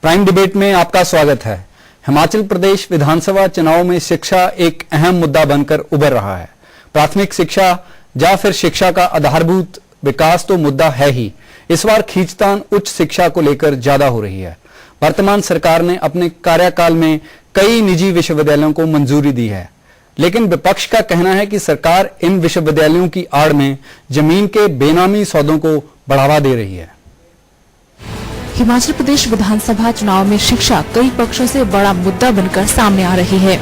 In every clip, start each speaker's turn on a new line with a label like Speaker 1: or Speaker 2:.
Speaker 1: Prime debate में आपका स्वागत है। हिमाचल प्रदेश विधानसभा चुनाव में शिक्षा एक अहम मुद्दा बनकर उभर रहा है। प्राथमिक शिक्षा या फिर शिक्षा का आधारभूत विकास तो मुद्दा है ही, इस बार खींचतान उच्च शिक्षा को लेकर ज्यादा हो रही है। वर्तमान सरकार ने अपने कार्यकाल में कई निजी विश्वविद्यालयों को मंजूरी दी है, लेकिन विपक्ष का कहना है कि सरकार इन विश्वविद्यालयों की आड़ में जमीन के बेनामी सौदों को बढ़ावा दे रही है।
Speaker 2: हिमाचल प्रदेश विधानसभा चुनाव में शिक्षा कई पक्षों से बड़ा मुद्दा बनकर सामने आ रही है।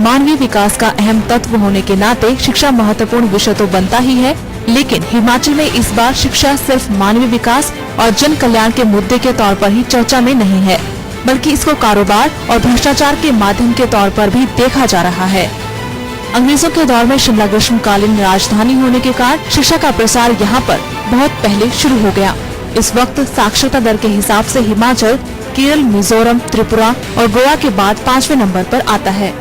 Speaker 2: मानवीय विकास का अहम तत्व होने के नाते शिक्षा महत्वपूर्ण विषय तो बनता ही है, लेकिन हिमाचल में इस बार शिक्षा सिर्फ मानवीय विकास और जन कल्याण के मुद्दे के तौर पर ही चर्चा में नहीं है, बल्कि इसको कारोबार और भ्रष्टाचार के माध्यम के तौर पर भी देखा जा रहा है। अंग्रेजों के दौर में शिमला ग्रीष्मकालीन राजधानी होने के कारण शिक्षा का प्रसार यहाँ पर बहुत पहले शुरू हो गया। इस वक्त साक्षरता दर के हिसाब से हिमाचल केरल, मिजोरम, त्रिपुरा और गोवा के बाद 5वें नंबर पर आता है।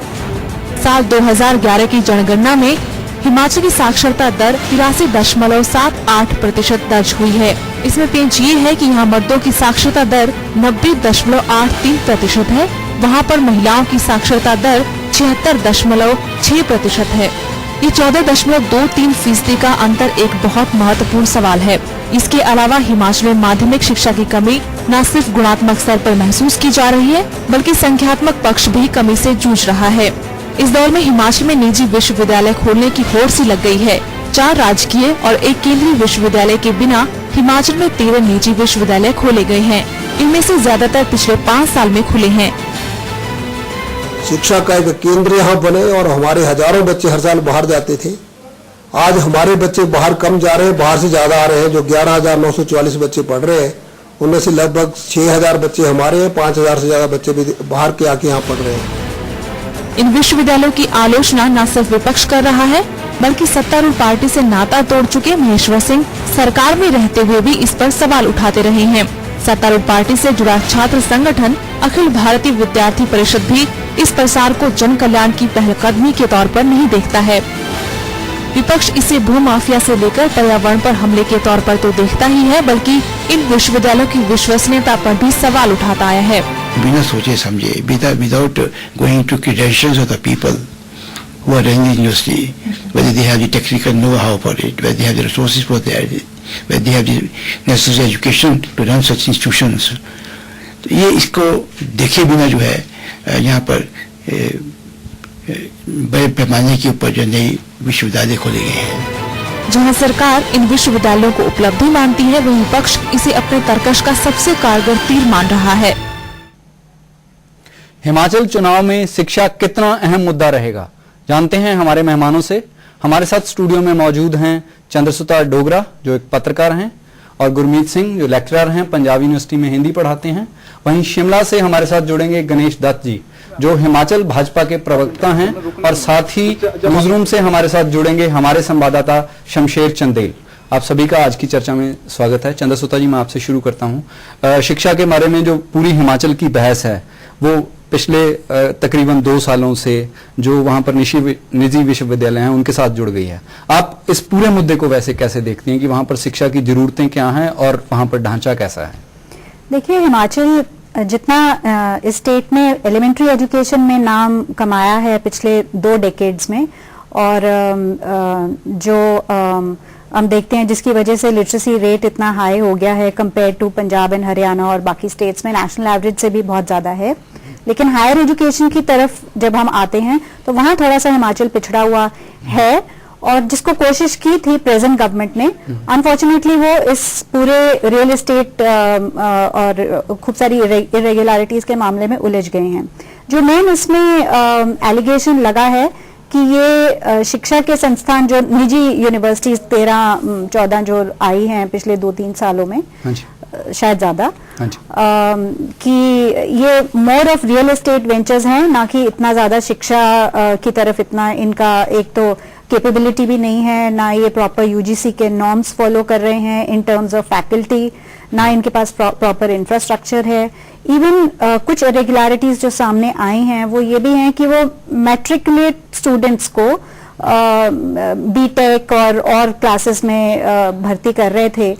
Speaker 2: साल 2011 की जनगणना में हिमाचल की साक्षरता दर 83.78% दर्ज हुई है। इसमें पेंच ये है कि यहाँ मर्दों की साक्षरता दर 90.83% है, वहाँ पर महिलाओं की साक्षरता दर 76.6% है। ये 14.23% का अंतर एक बहुत महत्वपूर्ण सवाल है। इसके अलावा हिमाचल में माध्यमिक शिक्षा की कमी न सिर्फ गुणात्मक स्तर पर महसूस की जा रही है, बल्कि संख्यात्मक पक्ष भी कमी से जूझ रहा है। इस दौर में हिमाचल में निजी विश्वविद्यालय खोलने की होड़ सी लग गई है। 4 राजकीय और 1 केंद्रीय विश्वविद्यालय के बिना हिमाचल में 13 निजी विश्वविद्यालय खोले गए हैं। इनमें से ज्यादातर पिछले 5 साल में खुले हैं।
Speaker 3: शिक्षा का एक केंद्र यहाँ बने और हमारे हजारों बच्चे हर साल बाहर जाते थे। आज हमारे बच्चे बाहर कम जा रहे हैं, बाहर से ज्यादा आ रहे हैं। जो 11,944 बच्चे पढ़ रहे हैं, उनमें से लगभग 6,000 बच्चे हमारे हैं, 5,000 से ज्यादा बच्चे भी बाहर के आके यहाँ पढ़ रहे हैं।
Speaker 2: इन विश्वविद्यालयों की आलोचना न सिर्फ विपक्ष कर रहा है, बल्कि सत्तारूढ़ पार्टी से नाता तोड़ चुके महेश्वर सिंह सरकार में रहते हुए भी इस पर सवाल उठाते रहे हैं। सत्तारूढ़ पार्टी से जुड़ा छात्र संगठन अखिल भारतीय विद्यार्थी परिषद भी इस प्रसार को जन कल्याण की पहलकदमी के तौर पर नहीं देखता है। विपक्ष इसे भूमाफिया से लेकर पर्यावरण पर हमले के तौर पर तो देखता ही है, बल्कि इन विश्वविद्यालयों की विश्वसनीयता पर भी सवाल उठाता आया है।
Speaker 4: बिना सोचे समझे, without going to credentials of the people who are running the university, whether they have the technical know-how for it, whether they have the resources for that, whether they have the necessary education to run such institutions, तो ये इसको देखे बिना जो है यहाँ पर बड़े पैमाने के ऊपर जो नई विश्वविद्यालय खोले गए हैं।
Speaker 2: जहां सरकार इन विश्वविद्यालयों को उपलब्धि मानती है, वहीं विपक्ष इसे अपने तरकश का सबसे कारगर तीर मान रहा है।
Speaker 1: हिमाचल चुनाव में शिक्षा कितना अहम मुद्दा रहेगा, जानते हैं हमारे मेहमानों से। हमारे साथ स्टूडियो में मौजूद हैं चंद्रसुता डोगरा, जो एक पत्रकार हैं, और गुरमीत सिंह, जो लेक्चरर हैं, पंजाब यूनिवर्सिटी में हिंदी पढ़ाते हैं। वहीं शिमला से हमारे साथ जुड़ेंगे गणेश दत्त जी, जो हिमाचल भाजपा के प्रवक्ता हैं, और साथ ही न्यूज रूम से हमारे साथ जुड़ेंगे हमारे संवाददाता शमशेर चंदेल। आप सभी का आज की चर्चा में स्वागत है। चंद्रसुता जी, मैं आपसे शुरू करता हूं। शिक्षा के बारे में जो पूरी हिमाचल की बहस है, वो पिछले तकरीबन 2 सालों से जो वहां पर निजी विश्वविद्यालय हैं उनके साथ जुड़ गई है। आप इस पूरे मुद्दे को वैसे कैसे देखती हैं कि वहां पर शिक्षा की जरूरतें क्या हैं और वहां पर ढांचा कैसा है?
Speaker 5: देखिए, हिमाचल जितना इस स्टेट ने एलिमेंट्री एजुकेशन में नाम कमाया है पिछले 2 डेकेड्स में, और जो हम देखते हैं जिसकी वजह से लिटरेसी रेट इतना हाई हो गया है compare to Punjab and Haryana और बाकी स्टेट्स में, नेशनल एवरेज से भी बहुत ज्यादा है। लेकिन हायर एजुकेशन की तरफ जब हम आते हैं तो वहां थोड़ा सा हिमाचल पिछड़ा हुआ है, और जिसको कोशिश की थी प्रेजेंट गवर्नमेंट ने, अनफॉर्चुनेटली वो इस पूरे रियल एस्टेट और खूब सारी इरेगुलरिटीज के मामले में उलझ गए हैं। जो मेन इसमें एलिगेशन लगा है कि ये शिक्षा के संस्थान जो निजी यूनिवर्सिटीज 13-14 जो आई हैं पिछले 2-3 सालों में, शायद ज्यादा, कि ये more of real estate ventures हैं, ना कि इतना ज्यादा शिक्षा की तरफ इतना इनका एक तो कैपेबिलिटी भी नहीं है, ना ये प्रॉपर यूजीसी के नॉर्म्स फॉलो कर रहे हैं इन टर्म्स ऑफ फैकल्टी, ना इनके पास प्रॉपर इंफ्रास्ट्रक्चर है। इवन कुछ इरेगुलरिटीज जो सामने आई हैं वो ये भी हैं कि वो मैट्रिकुलेट स्टूडेंट्स को बीटेक और क्लासेस में भर्ती कर रहे थे,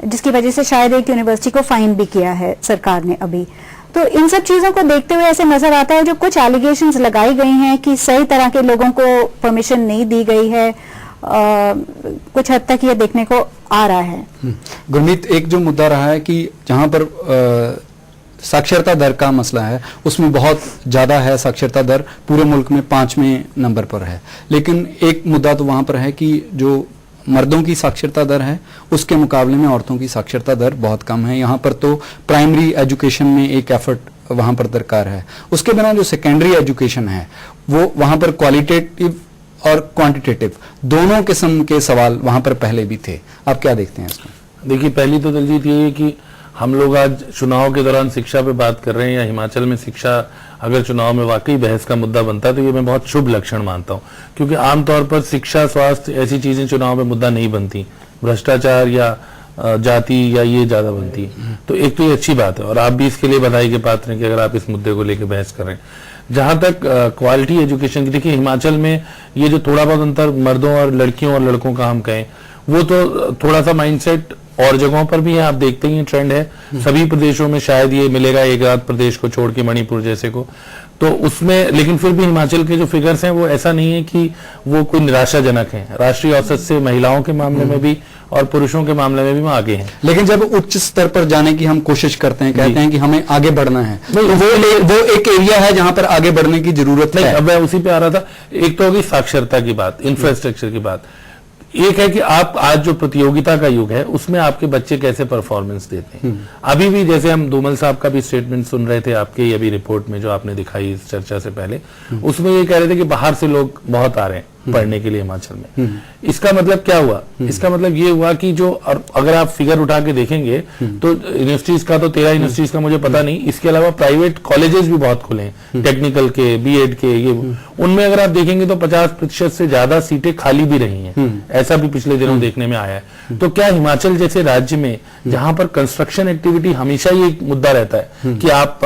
Speaker 5: जिसकी वजह से शायद एक यूनिवर्सिटी को फाइन भी किया है सरकार ने अभी। तो इन सब चीजों को देखते हुए ऐसे नजर आता है जो कुछ एलिगेशंस लगाई गई हैं कि सही तरह के लोगों को परमिशन नहीं दी गई है, कुछ हद तक ये देखने को आ रहा है।
Speaker 1: गुरमीत, एक जो मुद्दा रहा है कि जहां पर साक्षरता दर का मसला है, उसमें बहुत ज्यादा है साक्षरता दर, पूरे मुल्क में 5वें नंबर पर है। लेकिन एक मुद्दा तो वहां पर है कि जो मर्दों की साक्षरता दर है उसके मुकाबले में औरतों की साक्षरता दर बहुत कम है। यहाँ पर तो प्राइमरी एजुकेशन में एक एफर्ट वहां पर दरकार है। उसके बिना जो सेकेंडरी एजुकेशन है वो वहां पर क्वालिटेटिव और क्वांटिटेटिव दोनों किस्म के सवाल वहां पर पहले भी थे। आप क्या देखते हैं इसको?
Speaker 6: देखिए, पहली तो दलजीत ये है कि हम लोग आज चुनाव के दौरान शिक्षा पे बात कर रहे हैं, या हिमाचल में शिक्षा अगर चुनाव में वाकई बहस का मुद्दा बनता है तो ये मैं बहुत शुभ लक्षण मानता हूं, क्योंकि आमतौर पर शिक्षा, स्वास्थ्य ऐसी चीजें चुनाव में मुद्दा नहीं बनती, भ्रष्टाचार या जाति या ये ज्यादा बनती है। तो एक तो ये अच्छी बात है और आप भी इसके लिए बधाई के पात्र हैं कि अगर आप इस मुद्दे को लेकर बहस कर रहे हैं। जहां तक क्वालिटी एजुकेशन की, देखिए हिमाचल में ये जो थोड़ा बहुत अंतर मर्दों और लड़कियों और लड़कों का हम कहें, वो तो थोड़ा सा माइंडसेट और जगहों पर भी है, आप देखते ही ट्रेंड है सभी प्रदेशों में, शायद ये मिलेगा एक आध प्रदेश को छोड़ के, मणिपुर जैसे को, तो उसमें। लेकिन फिर भी हिमाचल के जो फिगर्स हैं वो ऐसा नहीं है कि वो कोई निराशाजनक हैं। राष्ट्रीय औसत से महिलाओं के मामले में भी और पुरुषों के मामले में भी वो आगे हैं।
Speaker 1: लेकिन जब उच्च स्तर पर जाने की हम कोशिश करते हैं, कहते हैं कि हमें आगे बढ़ना है, तो वो एक एरिया है जहां पर आगे बढ़ने की जरूरत है।
Speaker 6: अब मैं उसी पे आ रहा था। एक तो होगी साक्षरता की बात, इंफ्रास्ट्रक्चर की बात। एक है कि आप आज जो प्रतियोगिता का युग है उसमें आपके बच्चे कैसे परफॉर्मेंस देते हैं। अभी भी जैसे हम धूमल साहब का भी स्टेटमेंट सुन रहे थे आपके अभी रिपोर्ट में जो आपने दिखाई इस चर्चा से पहले, उसमें ये कह रहे थे कि बाहर से लोग बहुत आ रहे हैं पढ़ने के लिए हिमाचल में। इसका मतलब क्या हुआ? इसका मतलब ये हुआ कि जो, अगर आप फिगर उठा के देखेंगे तो यूनिवर्सिटीज का तो 13 यूनिवर्सिटीज का मुझे पता नहीं, इसके अलावा प्राइवेट कॉलेजेस भी बहुत खुले हैं, टेक्निकल के, बीएड के, ये उनमें अगर आप देखेंगे तो 50% से ज्यादा सीटें खाली भी रही हैं। ऐसा भी पिछले दिनों देखने में आया है। तो क्या हिमाचल जैसे राज्य में जहां पर कंस्ट्रक्शन एक्टिविटी हमेशा ये मुद्दा रहता है कि आप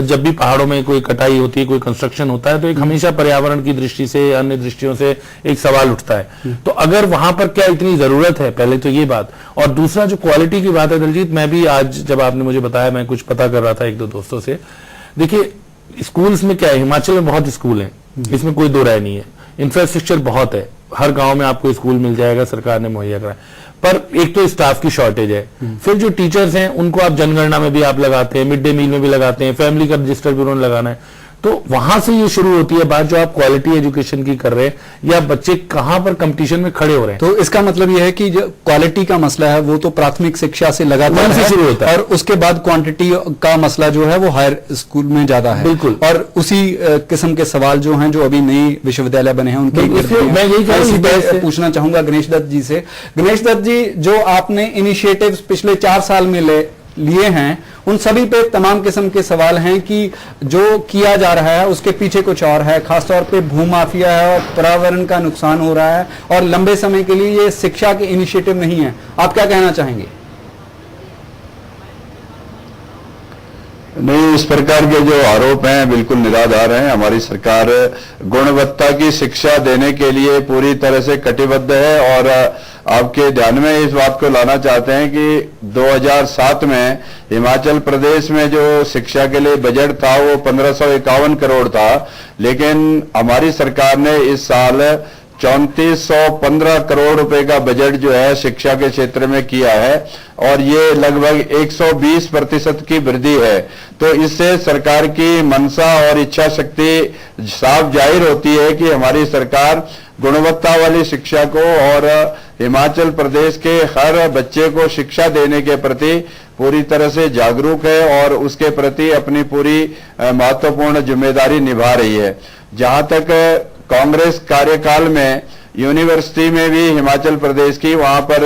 Speaker 6: जब भी पहाड़ों में कोई कटाई होती है, कोई कंस्ट्रक्शन होता है, तो एक हमेशा पर्यावरण की दृष्टि से, अन्य दृष्टियों से एक सवाल उठता है। तो अगर वहां पर क्या इतनी जरूरत है, पहले तो ये बात। और दूसरा जो क्वालिटी की बात है दलजीत, मैं भी आज जब आपने मुझे बताया, मैं कुछ पता कर रहा था एक दो दोस्तों से। देखिए स्कूल्स में क्या है, हिमाचल में बहुत स्कूल हैं, इसमें कोई दो राय नहीं है। इंफ्रास्ट्रक्चर बहुत है, हर गांव में आपको स्कूल मिल जाएगा, सरकार ने मुहैया कराया। पर एक तो स्टाफ की शॉर्टेज है, फिर जो टीचर्स हैं उनको आप जनगणना में भी आप लगाते हैं, मिड डे मील में भी लगाते हैं, फैमिली का रजिस्टर भी उन्होंने लगाना है। तो वहां से ये शुरू होती है बात जो आप क्वालिटी एजुकेशन की कर रहे हैं, या बच्चे कहां पर कंपटीशन में खड़े हो रहे हैं।
Speaker 1: तो इसका मतलब ये है कि जो क्वालिटी का मसला है वो तो प्राथमिक शिक्षा से लगातार
Speaker 6: से शुरू होता है,
Speaker 1: और उसके बाद क्वांटिटी का मसला जो है वो हायर स्कूल में ज्यादा है।
Speaker 6: बिल्कुल।
Speaker 1: और उसी किस्म के सवाल जो हैं, जो अभी नए विश्वविद्यालय बने हैं, उनके
Speaker 6: मैं यही
Speaker 1: पूछना चाहूंगा गणेश दत्त जी से। गणेश दत्त जी, जो आपने इनिशिएटिव्स पिछले 4 साल में लिए हैं, उन सभी पे तमाम किस्म के सवाल हैं कि जो किया जा रहा है उसके पीछे कुछ और है, खासतौर पे भूमाफिया है और पर्यावरण का नुकसान हो रहा है, और लंबे समय के लिए ये शिक्षा के इनिशिएटिव नहीं है। आप क्या कहना चाहेंगे?
Speaker 7: नहीं, इस प्रकार के जो आरोप हैं बिल्कुल निराधार हैं। हमारी सरकार गुणवत्ता की शिक्षा देने के लिए पूरी तरह से कटिबद्ध है, और आपके ध्यान में इस बात को लाना चाहते हैं कि 2007 में हिमाचल प्रदेश में जो शिक्षा के लिए बजट था वो 1551 करोड़ था, लेकिन हमारी सरकार ने इस साल 3415 करोड़ रुपए का बजट जो है शिक्षा के क्षेत्र में किया है, और ये लगभग 120% की वृद्धि है। तो इससे सरकार की मंशा और इच्छा शक्ति साफ जाहिर होती है कि हमारी सरकार गुणवत्ता वाली शिक्षा को और हिमाचल प्रदेश के हर बच्चे को शिक्षा देने के प्रति पूरी तरह से जागरूक है और उसके प्रति अपनी पूरी महत्वपूर्ण जिम्मेदारी निभा रही है। जहां तक कांग्रेस कार्यकाल में यूनिवर्सिटी में भी हिमाचल प्रदेश की, वहां पर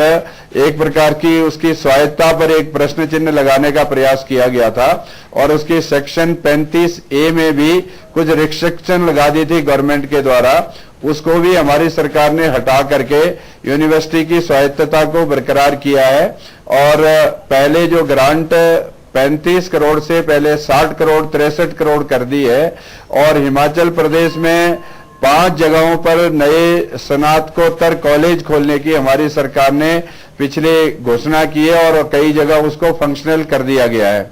Speaker 7: एक प्रकार की उसकी स्वायत्ता पर एक प्रश्न चिन्ह लगाने का प्रयास किया गया था, और उसकी सेक्शन 35A में भी कुछ रिस्ट्रिक्शन लगा दी थी गवर्नमेंट के द्वारा। उसको भी हमारी सरकार ने हटा करके यूनिवर्सिटी की स्वायत्तता को बरकरार किया है, और पहले जो ग्रांट 35 करोड़ से पहले 60 करोड़ 63 करोड़ कर दी है, और हिमाचल प्रदेश में 5 जगहों पर नए स्नातकोत्तर कॉलेज खोलने की हमारी सरकार ने पिछले घोषणा की है और कई जगह उसको फंक्शनल कर दिया गया है।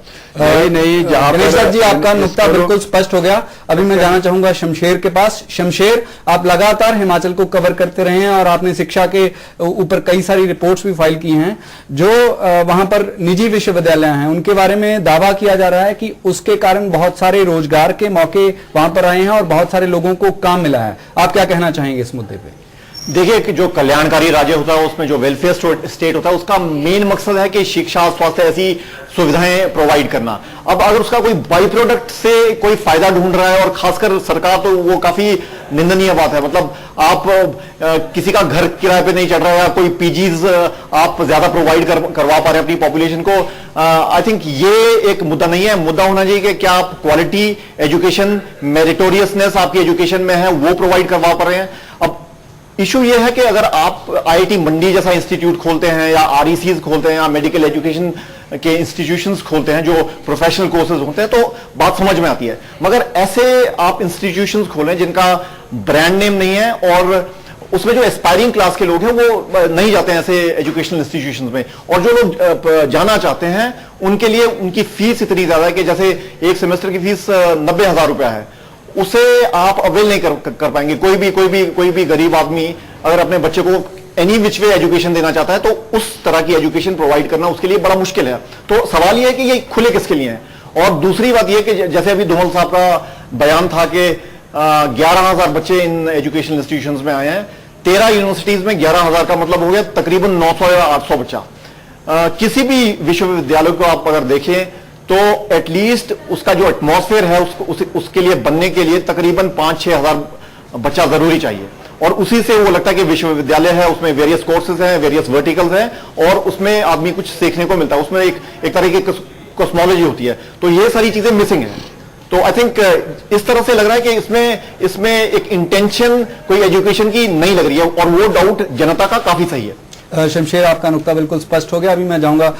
Speaker 7: नहीं जहां
Speaker 1: गणेश जी आपका नुक्ता बिल्कुल स्पष्ट हो गया। अभी मैं जाना चाहूंगा शमशेर के पास। शमशेर, आप लगातार हिमाचल को कवर करते रहे हैं और आपने शिक्षा के ऊपर कई सारी रिपोर्ट्स भी फाइल की हैं। जो वहां पर निजी विश्वविद्यालय हैं उनके बारे में दावा किया जा रहा है कि उसके कारण बहुत सारे रोजगार के मौके वहां पर आए हैं और बहुत सारे लोगों को काम मिला है। आप क्या कहना चाहेंगे इस मुद्दे पे?
Speaker 8: देखिए कि जो कल्याणकारी राज्य होता है उसमें जो वेलफेयर स्टेट होता है उसका मेन मकसद है कि शिक्षा स्वास्थ्य ऐसी सुविधाएं प्रोवाइड करना। अब अगर उसका कोई बाई प्रोडक्ट से कोई फायदा ढूंढ रहा है और खासकर सरकार, तो वो काफी निंदनीय बात है। मतलब आप किसी का घर किराए पे नहीं चढ़ रहा है या कोई पीजीज आप ज्यादा प्रोवाइड करवा पा रहे हैं अपनी पॉपुलेशन को, आई थिंक ये एक मुद्दा नहीं है। मुद्दा होना चाहिए कि क्या आप क्वालिटी एजुकेशन, मेरिटोरियसनेस आपकी एजुकेशन में है वो प्रोवाइड करवा पा रहे हैं। अब इशू ये है कि अगर आप आईआईटी मंडी जैसा इंस्टीट्यूट खोलते हैं या आरईसीज खोलते हैं या मेडिकल एजुकेशन के इंस्टीट्यूशंस खोलते हैं जो प्रोफेशनल कोर्सेज होते हैं तो बात समझ में आती है, मगर ऐसे आप इंस्टीट्यूशंस खोलें जिनका ब्रांड नेम नहीं है और उसमें जो एस्पायरिंग क्लास के लोग हैं वो नहीं जाते हैं ऐसे एजुकेशनल इंस्टीट्यूशंस में, और जो लोग जाना चाहते हैं उनके लिए उनकी फीस इतनी ज्यादा है कि जैसे एक सेमेस्टर की फीस 90,000 रुपया है, उसे आप अवेल नहीं कर पाएंगे। कोई भी गरीब आदमी अगर अपने बच्चे को एनी विच वे एजुकेशन देना चाहता है तो उस तरह की एजुकेशन प्रोवाइड करना उसके लिए बड़ा मुश्किल है। तो सवाल यह है कि ये खुले किसके लिए हैं। और दूसरी बात यह कि जैसे अभी धूमल साहब का बयान था कि 11,000 बच्चे इन एजुकेशनल इंस्टीट्यूशंस में आए हैं, 13 यूनिवर्सिटीज में 11,000 का मतलब हो गया तकरीबन 900 या 800 बच्चा। किसी भी विश्वविद्यालय को आप अगर देखें तो एटलीस्ट उसका जो एटमॉस्फेयर है उसके लिए बनने के लिए तकरीबन 5-6 हजार बच्चा जरूरी चाहिए, और उसी से वो लगता है कि विश्वविद्यालय है, उसमें वेरियस कोर्सेज हैं, वेरियस वर्टिकल्स हैं और उसमें आदमी कुछ सीखने को मिलता है, उसमें एक तरह की कॉस्मोलॉजी होती है। तो ये सारी चीजें मिसिंग हैं। तो आई थिंक इस तरह से लग रहा है कि इसमें एक इंटेंशन कोई एजुकेशन की नहीं लग रही है, और वो डाउट जनता का काफी सही है।
Speaker 1: शमशेर, आपका नुक्ता बिल्कुल स्पष्ट हो गया। अभी मैं जाऊंगा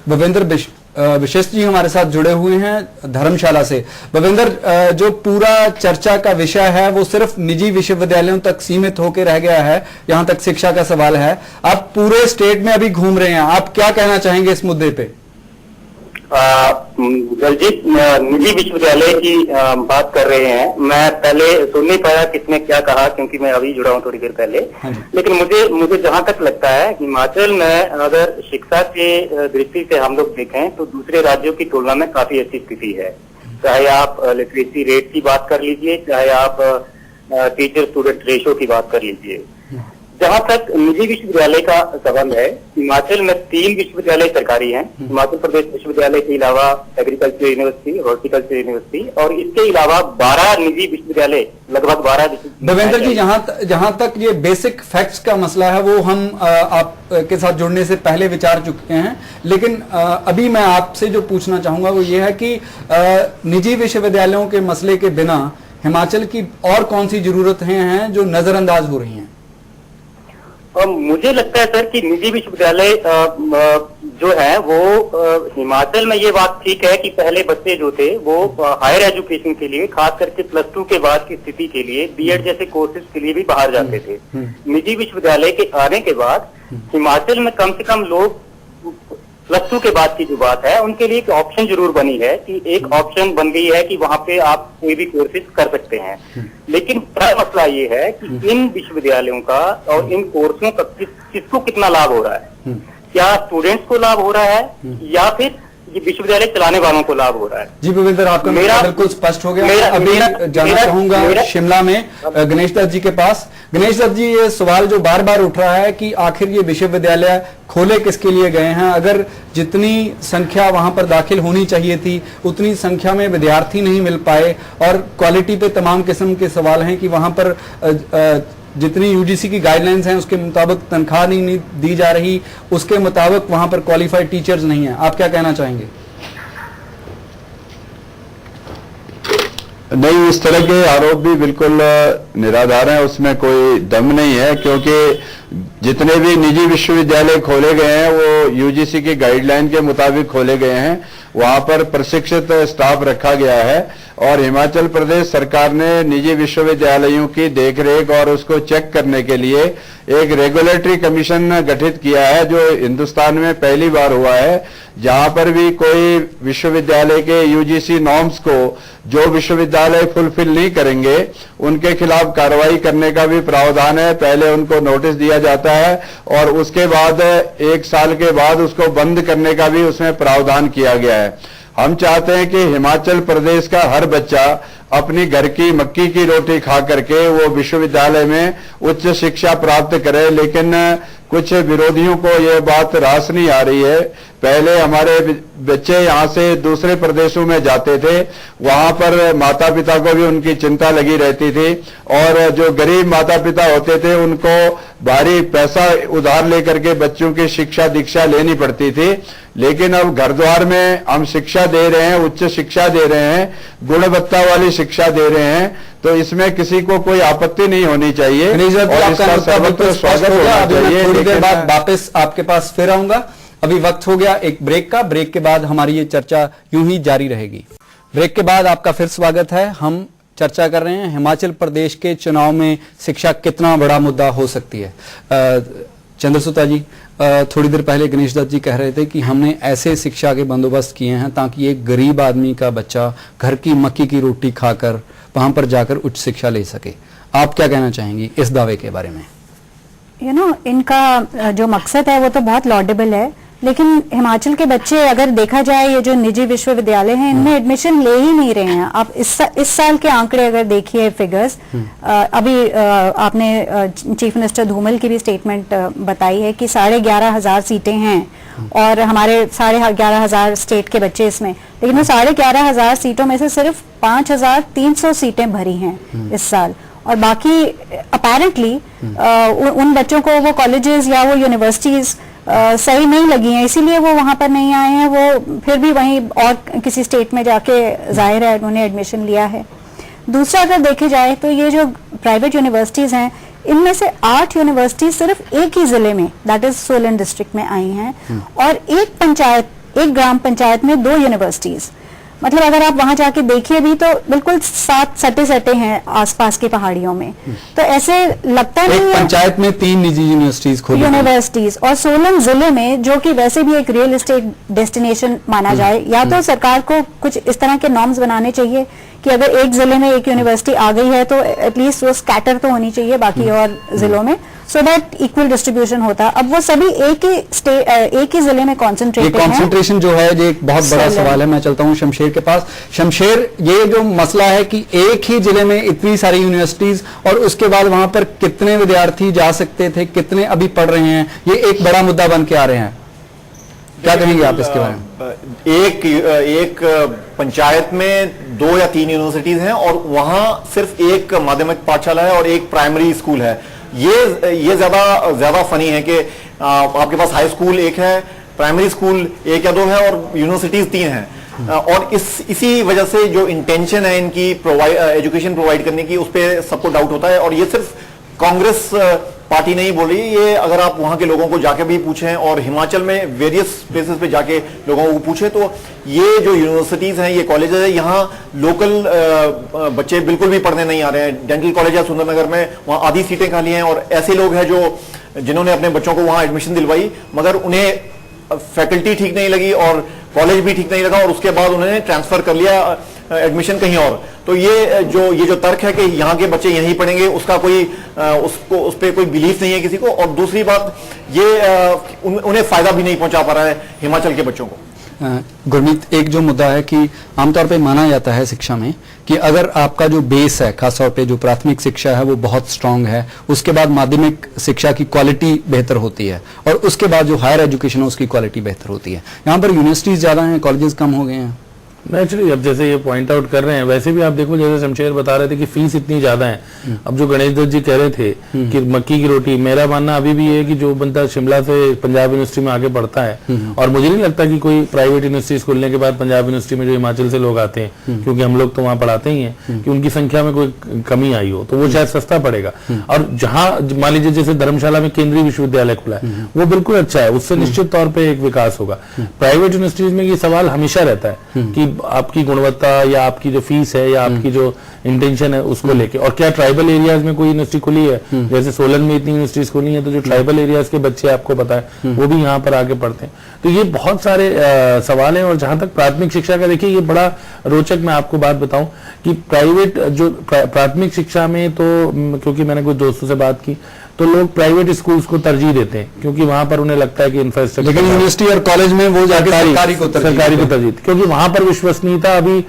Speaker 1: भवेंद्र विशिष्ट जी हमारे साथ जुड़े हुए हैं धर्मशाला से। भवेंद्र, जो पूरा चर्चा का विषय है वो सिर्फ निजी विश्वविद्यालयों तक सीमित होकर रह गया है, यहां तक शिक्षा का सवाल है। आप पूरे स्टेट में अभी घूम रहे हैं, आप क्या कहना चाहेंगे इस मुद्दे पे?
Speaker 9: दलजीत, निजी विश्वविद्यालय की बात कर रहे हैं। मैं पहले सुन नहीं पाया किसने क्या कहा क्योंकि मैं अभी जुड़ा हूं थोड़ी देर पहले, लेकिन मुझे जहां तक लगता है हिमाचल में अगर शिक्षा के दृष्टि से हम लोग देखें तो दूसरे राज्यों की तुलना में काफी अच्छी स्थिति है। चाहे आप लिटरेसी रेट की बात कर लीजिए, चाहे आप टीचर स्टूडेंट रेशो की बात कर लीजिए। जहां तक निजी विश्वविद्यालय का संबंध है, हिमाचल में 3 विश्वविद्यालय सरकारी हैं। हिमाचल प्रदेश विश्वविद्यालय के अलावा एग्रीकल्चर यूनिवर्सिटी, हॉर्टिकल्चर यूनिवर्सिटी और इसके अलावा 12 निजी विश्वविद्यालय, लगभग 12।
Speaker 1: देवेंद्र जी, जहां तक ये बेसिक फैक्ट्स का मसला है वो हम आपके साथ जुड़ने से पहले विचार चुके हैं, लेकिन अभी मैं आपसे जो पूछना चाहूंगा वो ये है कि निजी विश्वविद्यालयों के मसले के बिना हिमाचल की और कौन सी जरूरतें हैं जो नजरअंदाज हो रही हैं?
Speaker 9: मुझे लगता है सर कि निजी विश्वविद्यालय जो है वो हिमाचल में ये बात ठीक है कि पहले बच्चे जो थे वो हायर एजुकेशन के लिए, खास करके +2 के बाद की स्थिति के लिए, बीएड जैसे कोर्सेज के लिए भी बाहर जाते थे। निजी विश्वविद्यालय के आने के बाद हिमाचल में कम से कम लोग +2 के बाद की जो बात है उनके लिए एक ऑप्शन जरूर बनी है कि एक ऑप्शन बन गई है कि वहां पे आप कोई भी कोर्सेज कर सकते हैं। लेकिन बड़ा मसला ये है कि इन विश्वविद्यालयों का और इन कोर्सों का किसको कितना लाभ हो रहा है। क्या स्टूडेंट्स को लाभ हो रहा है या फिर ये विश्वविद्यालय चलाने वालों को लाभ हो रहा है?
Speaker 1: जी भूपेंद्र, आपका मेरा बिल्कुल स्पष्ट हो गया। अभी जाना चाहूंगा शिमला में गणेश दत्त जी के पास। गणेश दत्त जी, ये सवाल जो बार बार उठ रहा है कि आखिर ये विश्वविद्यालय खोले किसके लिए गए हैं? अगर जितनी संख्या वहां पर दाखिल होनी चाहिए थी उतनी संख्या में विद्यार्थी नहीं मिल पाए, और क्वालिटी पे तमाम किस्म के सवाल हैं कि वहां पर जितनी यूजीसी की गाइडलाइंस हैं उसके मुताबिक तनख्वाह नहीं दी जा रही, उसके मुताबिक वहां पर क्वालिफाइड टीचर्स नहीं है। आप क्या कहना चाहेंगे?
Speaker 7: नहीं, इस तरह के आरोप भी बिल्कुल निराधार हैं, उसमें कोई दम नहीं है, क्योंकि जितने भी निजी विश्वविद्यालय खोले गए हैं वो यूजीसी की गाइडलाइन के मुताबिक खोले गए हैं। वहां पर प्रशिक्षित स्टाफ रखा गया है। और हिमाचल प्रदेश सरकार ने निजी विश्वविद्यालयों की देखरेख और उसको चेक करने के लिए एक रेगुलेटरी कमीशन गठित किया है, जो हिंदुस्तान में पहली बार हुआ है, जहां पर भी कोई विश्वविद्यालय के यूजीसी नॉर्म्स को जो विश्वविद्यालय फुलफिल नहीं करेंगे उनके खिलाफ कार्रवाई करने का भी प्रावधान है। पहले उनको नोटिस दिया जाता है और उसके बाद 1 साल के बाद उसको बंद करने का भी उसमें प्रावधान किया गया है। हम चाहते हैं कि हिमाचल प्रदेश का हर बच्चा अपनी घर की मक्की की रोटी खा करके वो विश्वविद्यालय में उच्च शिक्षा प्राप्त करे, लेकिन कुछ विरोधियों को ये बात रास नहीं आ रही है। पहले हमारे बच्चे यहाँ से दूसरे प्रदेशों में जाते थे, वहां पर माता पिता को भी उनकी चिंता लगी रहती थी और जो गरीब माता पिता होते थे उनको भारी पैसा उधार लेकर के बच्चों की शिक्षा दीक्षा लेनी पड़ती थी। लेकिन अब घर द्वार में हम शिक्षा दे रहे हैं, उच्च शिक्षा दे रहे हैं, गुणवत्ता वाली शिक्षा दे रहे हैं, तो इसमें किसी को कोई आपत्ति नहीं होनी चाहिए और इसका सर्वत्र स्वागत होना चाहिए।
Speaker 1: थोड़ी देर बाद वापस आपके पास फिर आऊंगा। अभी वक्त हो गया एक ब्रेक का। ब्रेक के बाद हमारी ये चर्चा यूं ही जारी रहेगी। ब्रेक के बाद आपका फिर स्वागत है। हम चर्चा कर रहे हैं हिमाचल प्रदेश के चुनाव में शिक्षा कितना बड़ा मुद्दा हो सकती है। चंद्रसुता जी, थोड़ी देर पहले गणेश दत्त जी कह रहे थे कि हमने ऐसे शिक्षा के बंदोबस्त किए हैं ताकि एक गरीब आदमी का बच्चा घर की मक्की की रोटी खाकर वहां पर जाकर उच्च शिक्षा ले सके। आप क्या कहना चाहेंगी इस दावे के बारे में?
Speaker 5: इनका जो मकसद है वो तो बहुत लॉडेबल है, लेकिन हिमाचल के बच्चे अगर देखा जाए ये जो निजी विश्वविद्यालय हैं इनमें एडमिशन ले ही नहीं रहे हैं। आप इस साल के आंकड़े अगर देखिए फिगर्स, अभी आपने चीफ मिनिस्टर धूमल की भी स्टेटमेंट बताई है कि 11,500 सीटें हैं और हमारे 11,500 स्टेट के बच्चे इसमें, लेकिन वो 11,500 सीटों में से सिर्फ 5,300 सीटें भरी हैं इस साल और बाकी अपेरेंटली उन बच्चों को वो कॉलेजेस या वो यूनिवर्सिटीज सही नहीं लगी हैं, इसीलिए वो वहां पर नहीं आए हैं। वो फिर भी वहीं और किसी स्टेट में जाके जाहिर है उन्होंने एडमिशन लिया है। दूसरा अगर देखे जाए तो ये जो प्राइवेट यूनिवर्सिटीज हैं इनमें से 8 यूनिवर्सिटीज सिर्फ एक ही जिले में, दैट इज सोलन डिस्ट्रिक्ट में आई हैं और एक ग्राम पंचायत में 2 यूनिवर्सिटीज। मतलब अगर आप वहां जाके देखिए भी तो बिल्कुल साथ सटे हैं आसपास की पहाड़ियों में, तो ऐसे लगता नहीं है।
Speaker 1: पंचायत में 3 निजी यूनिवर्सिटीज और सोलन जिले में, जो कि वैसे भी एक रियल एस्टेट डेस्टिनेशन माना जाए, या तो सरकार को कुछ इस तरह के नॉर्म्स बनाने चाहिए कि अगर एक जिले में एक यूनिवर्सिटी आ गई है तो एटलीस्ट वो स्कैटर तो होनी चाहिए बाकी और जिलों में, सो दैट इक्वल डिस्ट्रीब्यूशन होता। अब वो सभी एक ही जिले में कॉन्सेंट्रेटेड हैं। कॉन्सेंट्रेशन जो है ये एक बहुत बड़ा सवाल है। मैं चलता हूं शमशेर के पास। शमशेर, ये जो मसला है कि एक ही जिले में इतनी सारी यूनिवर्सिटीज और उसके बाद वहां पर कितने विद्यार्थी जा सकते थे, कितने अभी पढ़ रहे हैं, ये एक बड़ा मुद्दा बन के आ रहे हैं। क्या कहेंगे आप इसके बारे में?
Speaker 8: एक पंचायत में 2 या 3 यूनिवर्सिटीज हैं और वहां सिर्फ एक माध्यमिक पाठशाला है और एक प्राइमरी स्कूल है। ये ज्यादा फनी है कि आपके पास हाई स्कूल एक है, प्राइमरी स्कूल 1 या 2 है और यूनिवर्सिटीज 3 हैं। और इसी वजह से जो इंटेंशन है इनकी एजुकेशन प्रोवाइड करने की, उस पर सबको डाउट होता है। और ये सिर्फ कांग्रेस पार्टी नहीं बोल रही, ये अगर आप वहां के लोगों को जाके भी पूछें और हिमाचल में वेरियस प्लेसेस पे जाके लोगों को पूछें तो ये जो यूनिवर्सिटीज हैं, ये कॉलेजेस हैं, यहाँ लोकल बच्चे बिल्कुल भी पढ़ने नहीं आ रहे हैं। डेंटल कॉलेज है सुंदरनगर में, वहाँ आधी सीटें खाली हैं और ऐसे लोग हैं जिन्होंने अपने बच्चों को वहाँ एडमिशन दिलवाई मगर उन्हें फैकल्टी ठीक नहीं लगी और कॉलेज भी ठीक नहीं लगा और उसके बाद उन्होंने ट्रांसफर कर लिया एडमिशन कहीं और। तो ये जो तर्क है कि यहाँ के बच्चे यहीं पढ़ेंगे, उसका कोई उस पर कोई बिलीफ नहीं है किसी को। और दूसरी बात, ये उन्हें फायदा भी नहीं पहुंचा पा रहा है हिमाचल के बच्चों को।
Speaker 1: गुरमीत, एक जो मुद्दा है कि आमतौर पे माना जाता है शिक्षा में कि अगर आपका जो बेस है, खासतौर पे जो प्राथमिक शिक्षा है वो बहुत स्ट्रांग है, उसके बाद माध्यमिक शिक्षा की क्वालिटी बेहतर होती है और उसके बाद जो हायर एजुकेशन है उसकी क्वालिटी बेहतर होती है। यहाँ पर यूनिवर्सिटीज ज्यादा हैं, कॉलेजेस कम हो गए हैं।
Speaker 6: नेचुरली अब जैसे ये पॉइंट आउट कर रहे हैं, वैसे भी आप देखो जैसे शमशेर बता रहे थे कि फीस इतनी ज्यादा है। अब जो गणेश दत्त जी कह रहे थे कि मक्की की रोटी, मेरा मानना अभी भी है कि जो बंदा शिमला से पंजाब यूनिवर्सिटी में आगे पढ़ता है, और मुझे नहीं लगता कि कोई प्राइवेट यूनिवर्सिटी खोलने के बाद पंजाब यूनिवर्सिटी में जो हिमाचल से लोग आते हैं, क्योंकि हम लोग तो वहां पढ़ाते ही हैं, कि उनकी संख्या में कोई कमी आई हो तो वो शायद सस्ता पड़ेगा। और जहां मान लीजिए जैसे धर्मशाला में केंद्रीय विश्वविद्यालय खुला है, वो बिल्कुल अच्छा है, उससे निश्चित तौर पर एक विकास होगा। प्राइवेट यूनिवर्सिटीज में ये सवाल हमेशा रहता है कि आपकी गुणवत्ता या आपकी जो फीस है या आपकी जो इंटेंशन है उसको लेके, और क्या ट्राइबल एरियाज में कोई यूनिवर्सिटी खुली है? जैसे सोलन में इतनी यूनिवर्सिटीज खुली हैं, तो जो ट्राइबल एरियाज के बच्चे आपको पता है वो भी यहाँ पर आके पढ़ते हैं। तो ये बहुत सारे सवाल हैं। और जहां तक प्राथमिक शिक्षा का, देखिए ये बड़ा रोचक, मैं आपको बात बताऊं कि प्राइवेट जो प्राथमिक शिक्षा में, तो क्योंकि मैंने कुछ दोस्तों से बात की तो लोग प्राइवेट स्कूल्स को तरजीह देते हैं, क्योंकि वहां पर उन्हें लगता है कि इंफ्रास्ट्रक्चर,
Speaker 1: लेकिन यूनिवर्सिटी और कॉलेज में वो जाके सरकारी को तरजीह,
Speaker 6: क्योंकि वहां पर विश्वसनीयता अभी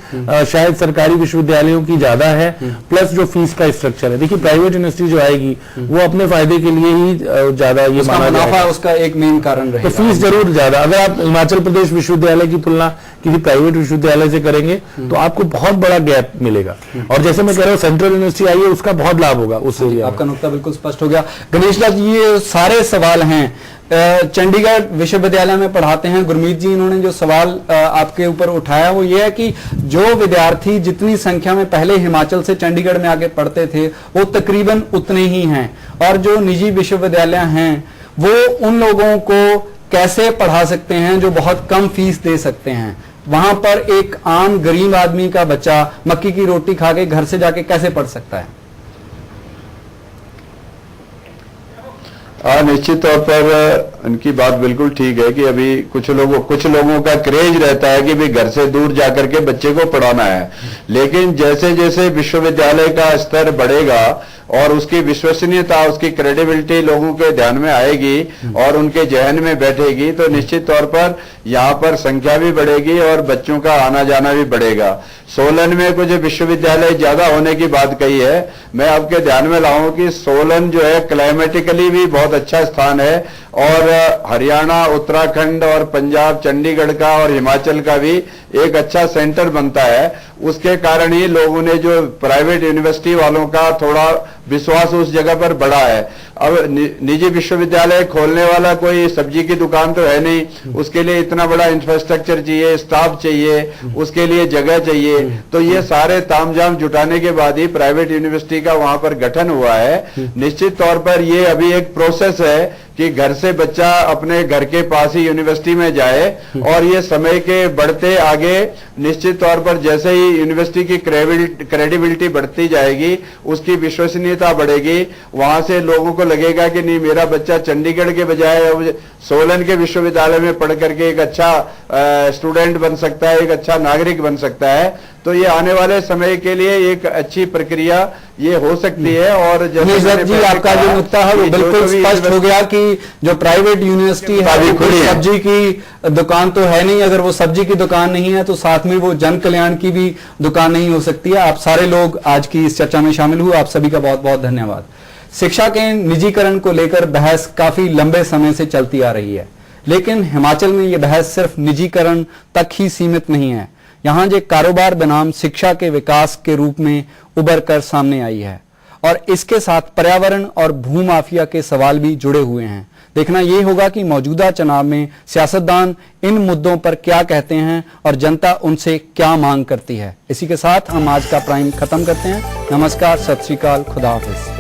Speaker 6: शायद सरकारी विश्वविद्यालयों की ज्यादा है, प्लस जो फीस का स्ट्रक्चर है। देखिए प्राइवेट यूनिवर्सिटी जो आएगी वो अपने फायदे के लिए ही ज्यादा ये माना जाएगा,
Speaker 1: उसका एक मेन कारण रहेगा।
Speaker 6: तो फीस जरूर ज्यादा। अगर आप हिमाचल प्रदेश विश्वविद्यालय की तुलना किसी प्राइवेट विश्वविद्यालय से करेंगे तो आपको बहुत बड़ा गैप मिलेगा। और जैसे मैं कह रहा हूँ सेंट्रल यूनिवर्सिटी आई है, उसका बहुत लाभ होगा उस एरिया।
Speaker 1: आपका नुकता बिल्कुल स्पष्ट हो गया। गणेश लाल जी, ये सारे सवाल हैं, चंडीगढ़ विश्वविद्यालय में पढ़ाते हैं। गुरमीत जी, इन्होंने जो सवाल आपके ऊपर उठाया वो ये है कि जो विद्यार्थी जितनी संख्या में पहले हिमाचल से चंडीगढ़ में आके पढ़ते थे वो तकरीबन उतने ही हैं, और जो निजी विश्वविद्यालय हैं वो उन लोगों को कैसे पढ़ा सकते हैं जो बहुत कम फीस दे सकते हैं। वहां पर एक आम गरीब आदमी का बच्चा मक्की की रोटी खा के घर से जाके कैसे पढ़ सकता है?
Speaker 7: निश्चित तौर पर उनकी बात बिल्कुल ठीक है कि अभी कुछ लोगों का क्रेज रहता है कि भी घर से दूर जाकर के बच्चे को पढ़ाना है, लेकिन जैसे जैसे विश्वविद्यालय का स्तर बढ़ेगा और उसकी विश्वसनीयता, उसकी क्रेडिबिलिटी लोगों के ध्यान में आएगी और उनके जहन में बैठेगी, तो निश्चित तौर पर यहाँ पर संख्या भी बढ़ेगी और बच्चों का आना जाना भी बढ़ेगा। सोलन में कुछ विश्वविद्यालय ज्यादा होने की बात कही है, मैं आपके ध्यान में लाऊं कि सोलन जो है क्लाइमेटिकली भी बहुत अच्छा स्थान है, और हरियाणा, उत्तराखंड और पंजाब, चंडीगढ़ का और हिमाचल का भी एक अच्छा सेंटर बनता है। उसके कारण ही लोगों ने, जो प्राइवेट यूनिवर्सिटी वालों का थोड़ा विश्वास उस जगह पर बढ़ा है। अब निजी विश्वविद्यालय खोलने वाला कोई सब्जी की दुकान तो है नहीं, उसके लिए इतना बड़ा इंफ्रास्ट्रक्चर चाहिए, स्टाफ चाहिए, उसके लिए जगह चाहिए। तो ये सारे तामझाम जुटाने के बाद ही प्राइवेट यूनिवर्सिटी का वहां पर गठन हुआ है। निश्चित तौर पर ये अभी एक प्रोसेस है कि घर से बच्चा अपने घर के पास ही यूनिवर्सिटी में जाए, और ये समय के बढ़ते आगे निश्चित तौर पर जैसे ही यूनिवर्सिटी की क्रेडिबिलिटी बढ़ती जाएगी, उसकी विश्वसनीयता बढ़ेगी, वहां से लोगों को लगेगा कि नहीं, मेरा बच्चा चंडीगढ़ के बजाय अब सोलन के विश्वविद्यालय में पढ़ करके एक अच्छा स्टूडेंट बन सकता है, एक अच्छा नागरिक बन सकता है। तो ये आने वाले समय के लिए एक अच्छी प्रक्रिया ये हो सकती है। और जैसे
Speaker 1: जी आपका जो नुकता है वो बिल्कुल स्पष्ट हो गया कि जो प्राइवेट यूनिवर्सिटी है वो कोई सब्जी की दुकान तो है नहीं। अगर वो सब्जी की दुकान नहीं है तो साथ में वो जन कल्याण की भी दुकान नहीं हो सकती है। आप सारे लोग आज की इस चर्चा में शामिल हुए, आप सभी का बहुत बहुत धन्यवाद। शिक्षा के निजीकरण को लेकर बहस काफी लंबे समय से चलती आ रही है, लेकिन हिमाचल में यह बहस सिर्फ निजीकरण तक ही सीमित नहीं है। यहाँ जो कारोबार बनाम शिक्षा के विकास के रूप में उभर कर सामने आई है, और इसके साथ पर्यावरण और भूमाफिया के सवाल भी जुड़े हुए हैं। देखना यह होगा कि मौजूदा चुनाव में सियासतदान इन मुद्दों पर क्या कहते हैं और जनता उनसे क्या मांग करती है। इसी के साथ हम आज का प्राइम खत्म करते हैं। नमस्कार, सत श्री अकाल, खुदा हाफिज।